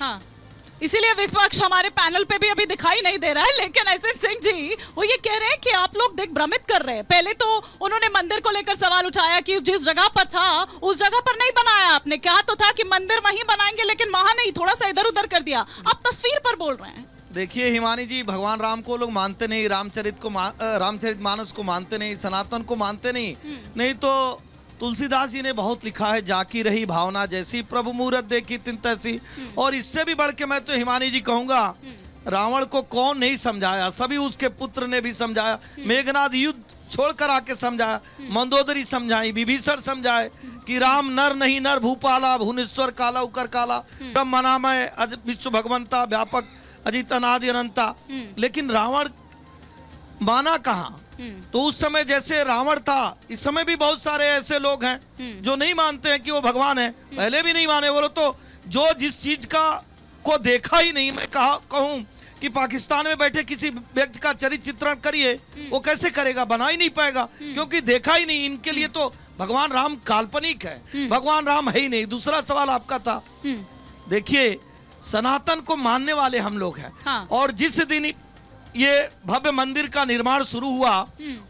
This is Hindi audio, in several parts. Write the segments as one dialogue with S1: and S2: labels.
S1: हाँ, इसीलिए विपक्ष हमारे पैनल पे भी अभी दिखाई नहीं दे रहा है। लेकिन एसएन सिंह जी वो ये कह रहे हैं कि आप लोग देख भ्रमित कर रहे हैं। पहले तो उन्होंने मंदिर को लेकर सवाल उठाया कि जिस जगह पर था उस जगह पर नहीं बनाया। आपने कहा तो था कि मंदिर वहीं बनाएंगे, लेकिन वहां नहीं, थोड़ा सा इधर उधर कर दिया। आप तस्वीर पर बोल रहे हैं।
S2: देखिए हिमानी जी, भगवान राम को लोग मानते नहीं, रामचरितमानस को मानते नहीं, सनातन को मानते नहीं। नहीं तो तुलसीदास जी ने बहुत लिखा है, जाकी रही भावना जैसी, प्रभु मूरत देखी तिन तैसी। और इससे भी बढ़ के मैं तो हिमानी जी कहूंगा, रावण को कौन नहीं समझाया, सभी उसके पुत्र ने भी समझाया। मेघनाद युद्ध छोड़कर आके समझाया, मंदोदरी समझाई, विभीषण समझाए कि राम नर नहीं नर भूपाला, भुवनेश्वर काला उकर काला, ब्रह्म नामय विश्व भगवंता, व्यापक अजित अनादि अनंता। लेकिन रावण माना कहाँ? तो उस समय जैसे रावण था, इस समय भी बहुत सारे ऐसे लोग हैं जो नहीं मानते हैं कि वो भगवान है। पहले भी नहीं माने। बोलो तो जो जिस चीज का को देखा ही नहीं, मैं कहूं कि पाकिस्तान में बैठे किसी व्यक्ति का चरित्र चित्रण करिए, वो कैसे करेगा? बना ही नहीं पाएगा, क्योंकि देखा ही नहीं। इनके लिए तो भगवान राम काल्पनिक है, भगवान राम है ही नहीं। दूसरा सवाल आपका था, देखिए सनातन को मानने वाले हम लोग हैं। हाँ। और जिस दिन ये भव्य मंदिर का निर्माण शुरू हुआ,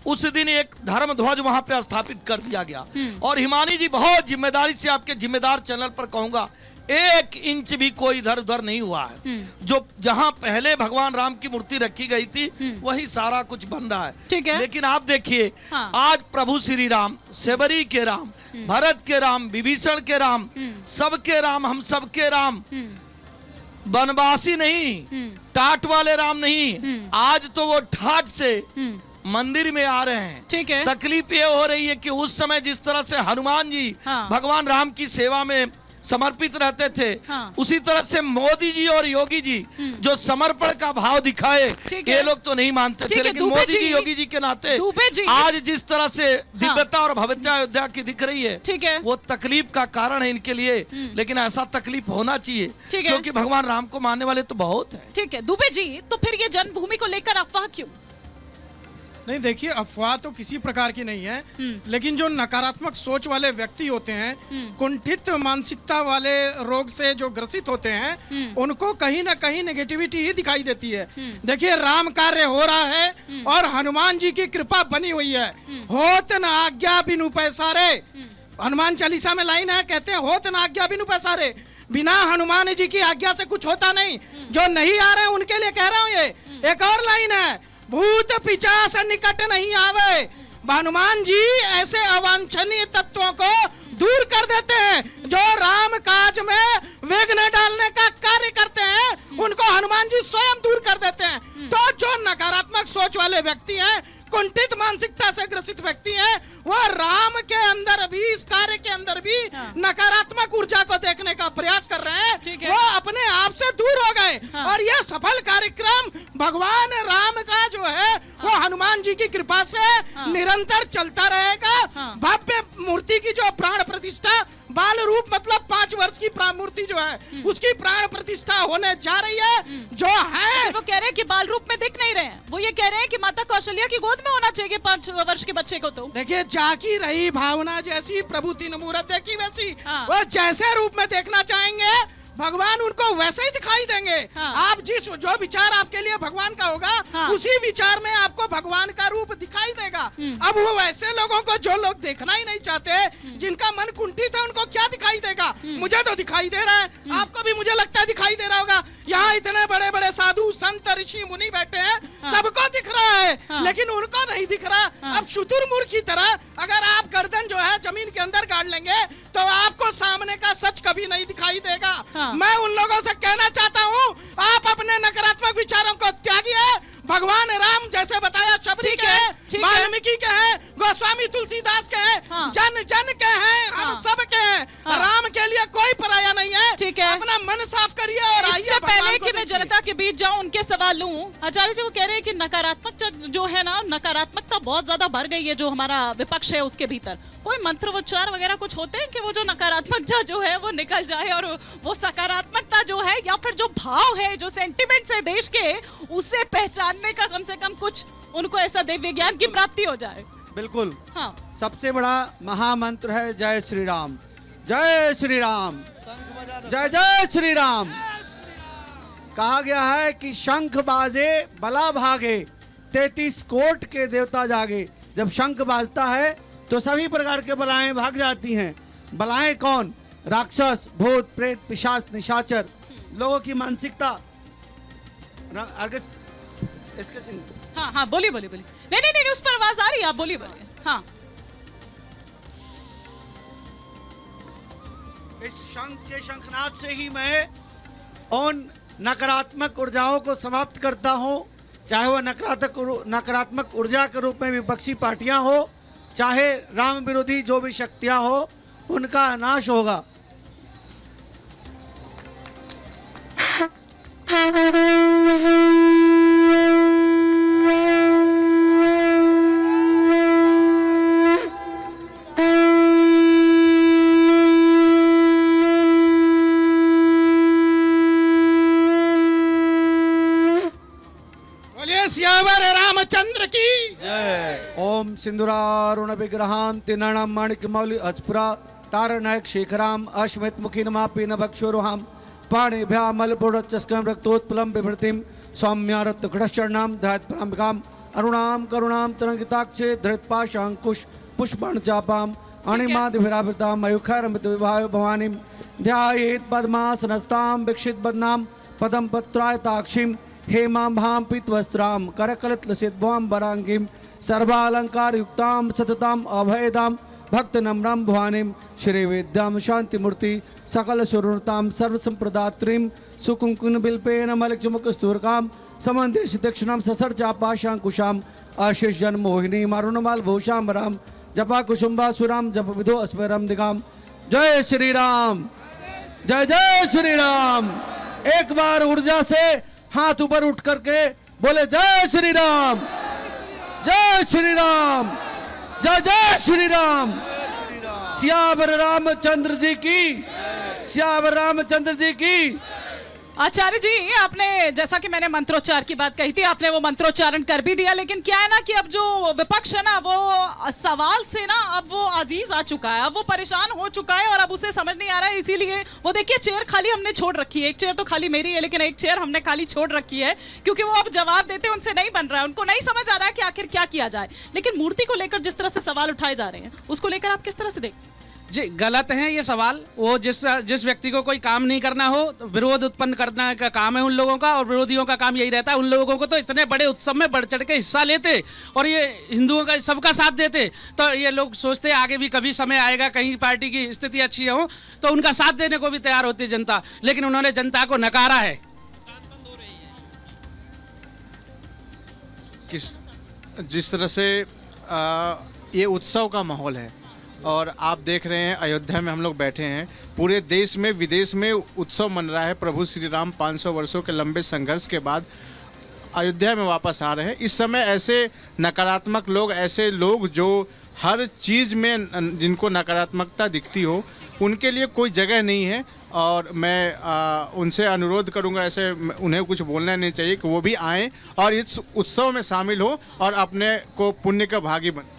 S2: उस दिन एक धर्म ध्वज वहां पे स्थापित कर दिया गया। और हिमानी जी, बहुत जिम्मेदारी से आपके जिम्मेदार चैनल पर कहूंगा, 1 इंच भी कोई इधर उधर नहीं हुआ है। जो जहां पहले भगवान राम की मूर्ति रखी गई थी, वही सारा कुछ बन रहा है। ठीक है। लेकिन आप देखिए, हाँ। आज प्रभु श्री राम, सेबरी के राम, भरत के राम, विभीषण के राम, सबके राम, हम सबके राम, बनवासी नहीं, टाट वाले राम नहीं, आज तो वो ठाट से मंदिर में आ रहे हैं। ठीक है। तकलीफ ये हो रही है कि उस समय जिस तरह से हनुमान जी भगवान राम की सेवा में समर्पित रहते थे, उसी तरह से मोदी जी और योगी जी जो समर्पण का भाव दिखाए, ये लोग तो नहीं मानते थे। लेकिन मोदी जी, योगी जी के नाते आज जिस तरह से दिव्यता और भव्यता अयोध्या की दिख रही है, ठीक है, वो तकलीफ का कारण है इनके लिए। लेकिन ऐसा तकलीफ होना चाहिए, क्योंकि भगवान राम को मानने वाले तो बहुत है।
S1: ठीक है दुबे जी, तो फिर ये जन्मभूमि को लेकर अफवाह क्यों?
S3: नहीं, देखिए अफवाह तो किसी प्रकार की नहीं है, लेकिन जो नकारात्मक सोच वाले व्यक्ति होते हैं, कुंठित मानसिकता वाले रोग से जो ग्रसित होते हैं, उनको कहीं ना कहीं नेगेटिविटी ही दिखाई देती है। देखिए राम कार्य हो रहा है और हनुमान जी की कृपा बनी हुई है। होत न आज्ञा बिनु पैसारे, हनुमान चालीसा में लाइन है, कहते हैं होत न आज्ञा बिनु पैसारे, बिना हनुमान जी की आज्ञा से कुछ होता नहीं। जो नहीं आ रहे हैं उनके लिए कह रहा हूँ। ये एक और लाइन है, भूत पिशाच निकट नहीं आवे, हनुमान जी ऐसे अवांछनीय तत्वों को दूर कर देते हैं। जो राम काज में विघ्न डालने का कार्य करते हैं, उनको हनुमान जी स्वयं दूर कर देते हैं। तो जो नकारात्मक सोच वाले व्यक्ति हैं, कुंठित मानसिकता से ग्रसित व्यक्ति हैं, वो राम के अंदर भी, इस कार्य के अंदर भी नकारात्मक ऊर्जा को देखने का प्रयास कर रहे हैं। वो अपने आप से दूर हो गए। और यह सफल कार्यक्रम भगवान राम का जो है, वो हनुमान जी की कृपा से निरंतर चलता रहेगा। भव्य मूर्ति की जो प्राण प्रतिष्ठा, बाल रूप मतलब 5 वर्ष की मूर्ति जो है, उसकी प्राण प्रतिष्ठा होने जा रही है। जो है
S1: वो कह रहे हैं कि बाल रूप में दिख नहीं रहे हैं, वो ये कह रहे हैं कि माता कौशल्या की गोद में होना चाहिए 5 वर्ष के बच्चे को। तो
S3: देखिए, जाकी रही भावना जैसी, प्रभु तीन मूरत देखी वैसी। वो जैसे रूप में देखना चाहेंगे, भगवान उनको वैसे ही दिखाई देंगे। आप जो विचार आपके लिए भगवान का होगा, उसी विचार में आपको भगवान का रूप दिखाई देगा। अब वो वैसे लोगों को जो लोग देखना ही नहीं चाहते, जिनका मन कुंठित है, उनको क्या दिखाई देगा? मुझे तो दिखाई दे रहा है, आपको भी मुझे लगता है दिखाई दे रहा होगा। यहाँ इतने बड़े बड़े साधु संत ऋषि मुनि बैठे हैं, सबको दिख रहा है, लेकिन उनको नहीं दिख रहा। अब शुतुरमुर्ग की तरह अगर आप गर्दन जो है जमीन के अंदर गाड़ लेंगे, तो आपको सामने का सच कभी नहीं दिखाई देगा। मैं उन लोगों से कहना चाहता हूँ, आप अपने नकारात्मक विचारों को त्यागिए। भगवान राम जैसे बताया, शबरी के हैं, वाल्मीकि के हैं, गोस्वामी तुलसीदास के हैं, जन जन के हैं, हम सब के हैं। राम के लिए कोई पराया नहीं है। ठीक है, अपना मन साफ करिए और आइए।
S1: पहले कि मैं जनता के बीच जाऊं, उनके सवाल लूं, आचार्य जी वो कह रहे हैं कि नकारात्मक जो है ना, नकारात्मकता बहुत ज्यादा बढ़ गई है जो हमारा विपक्ष है उसके भीतर। कोई मंत्रोच्चार वगैरह कुछ होते हैं कि वो जो नकारात्मकता जो है वो निकल जाए और वो सकारात्मकता जो है, या फिर जो भाव है, जो सेंटिमेंट्स है देश के, उससे पहचानने का कम से कम कुछ उनको ऐसा दिव्य ज्ञान की प्राप्ति हो जाए?
S4: बिल्कुल। हाँ, सबसे बड़ा महामंत्र है जय श्री राम, जय श्री राम, जय जय श्री राम। कहा गया है कि शंख बाजे बला भागे 33 कोट के देवता जागे। जब शंख बाजता है तो सभी प्रकार के बलाएं भाग जाती हैं। बलाएं कौन? राक्षस, भूत, प्रेत, पिशाच, निशाचर। लोगों की मानसिकता इसके सिंह।
S1: हाँ हाँ, बोलिए बोलिए बोलिए। नहीं नहीं नहीं, उस पर आवाज आ रही है, आप बोलिए बोलिए। हाँ,
S4: इस शंख के शंखनाद से ही मैं उन नकारात्मक ऊर्जाओं को समाप्त करता हूं, चाहे वो नकारात्मक ऊर्जा के रूप में विपक्षी पार्टियां हो, चाहे राम विरोधी जो भी शक्तियां हो, उनका नाश होगा।
S3: सियावर रामचंद्र की
S4: जय। ओम सिंदूरारुण विग्रहां तिनाणां माणिक्यमौलि अस्फुरा तारनायक शेखराम अश्वेत मुखी नमापि न भक्षोरुहाम पाणिभ्यामलपुरचस्कं रक्तोत्पलं बिभृतिं सौम्यारत्नघटश्चरणां ध्यात्पराम्बिकाम् अरुणां करुणां तरंगिताक्षे धृतपाशाङ्कुश पुष्पण चापाम् अणिमादिभिरावृतां मयूखैरमृत विभाय भवानीं ध्यायेत् पद्मासनस्तां वीक्षित बदनां पदं पत्रायताक्षीं हेमां भां पीतवस्त्रां करकलितलसिद्भवां वरांगीं सर्वालंकारयुक्तां सततां अभयदां भक्तनम्रां भवानीं श्रीविद्यां शांतिमूर्ति सकल सुरुणतां सर्वसंप्रदात्रीं सुकुंकुमबिल्पेन मलिकचमुकस्तूरकां समन्देश दक्षिणां ससर्चापाशांकुशां आशीष जन्मोहिनीं अरुणमालभूषां वरां जपा कुसुम्बासुरां जप विधो अस्मरं दिगां। जय श्री राम, जय जय श्री राम। एक बार ऊर्जा से हाथ ऊपर उठ करके बोले जय श्री राम, जय श्री राम, जय जय श्री राम। सियावर रामचंद्र जी की, सियावर रामचंद्र जी की।
S1: आचार्य जी, आपने जैसा कि मैंने मंत्रोच्चार की बात कही थी, आपने वो मंत्रोच्चारण कर भी दिया, लेकिन क्या है ना कि अब जो विपक्ष है ना, वो सवाल से ना अब वो अजीज आ चुका है, अब वो परेशान हो चुका है और अब उसे समझ नहीं आ रहा है। इसीलिए वो देखिए चेयर खाली हमने छोड़ रखी है, एक चेयर तो खाली मेरी है, लेकिन एक चेयर हमने खाली छोड़ रखी है, क्योंकि वो अब जवाब देते उनसे नहीं बन रहा है, उनको नहीं समझ आ रहा है कि आखिर क्या किया जाए। लेकिन मूर्ति को लेकर जिस तरह से सवाल उठाए जा रहे हैं, उसको लेकर आप किस तरह से देखते हैं?
S5: जी, गलत है ये सवाल। वो जिस व्यक्ति को कोई काम नहीं करना हो, तो विरोध उत्पन्न करना का काम है उन लोगों का, और विरोधियों का काम यही रहता है। उन लोगों को तो इतने बड़े उत्सव में बढ़ चढ़ के हिस्सा लेते और ये हिंदुओं का सबका साथ देते, तो ये लोग सोचते आगे भी कभी समय आएगा, कहीं पार्टी की स्थिति अच्छी हो तो उनका साथ देने को भी तैयार होती है जनता, लेकिन उन्होंने जनता को नकारा है।
S6: जिस तरह से ये उत्सव का माहौल है और आप देख रहे हैं अयोध्या में हम लोग बैठे हैं, पूरे देश में विदेश में उत्सव मन रहा है। प्रभु श्री राम 500 वर्षों के लंबे संघर्ष के बाद अयोध्या में वापस आ रहे हैं। इस समय ऐसे नकारात्मक लोग, ऐसे लोग जो हर चीज़ में जिनको नकारात्मकता दिखती हो, उनके लिए कोई जगह नहीं है। और मैं उनसे अनुरोध करूंगा, ऐसे उन्हें कुछ बोलना नहीं चाहिए कि वो भी आएँ और इस उत्सव में शामिल हो और अपने को पुण्य का भागी बने।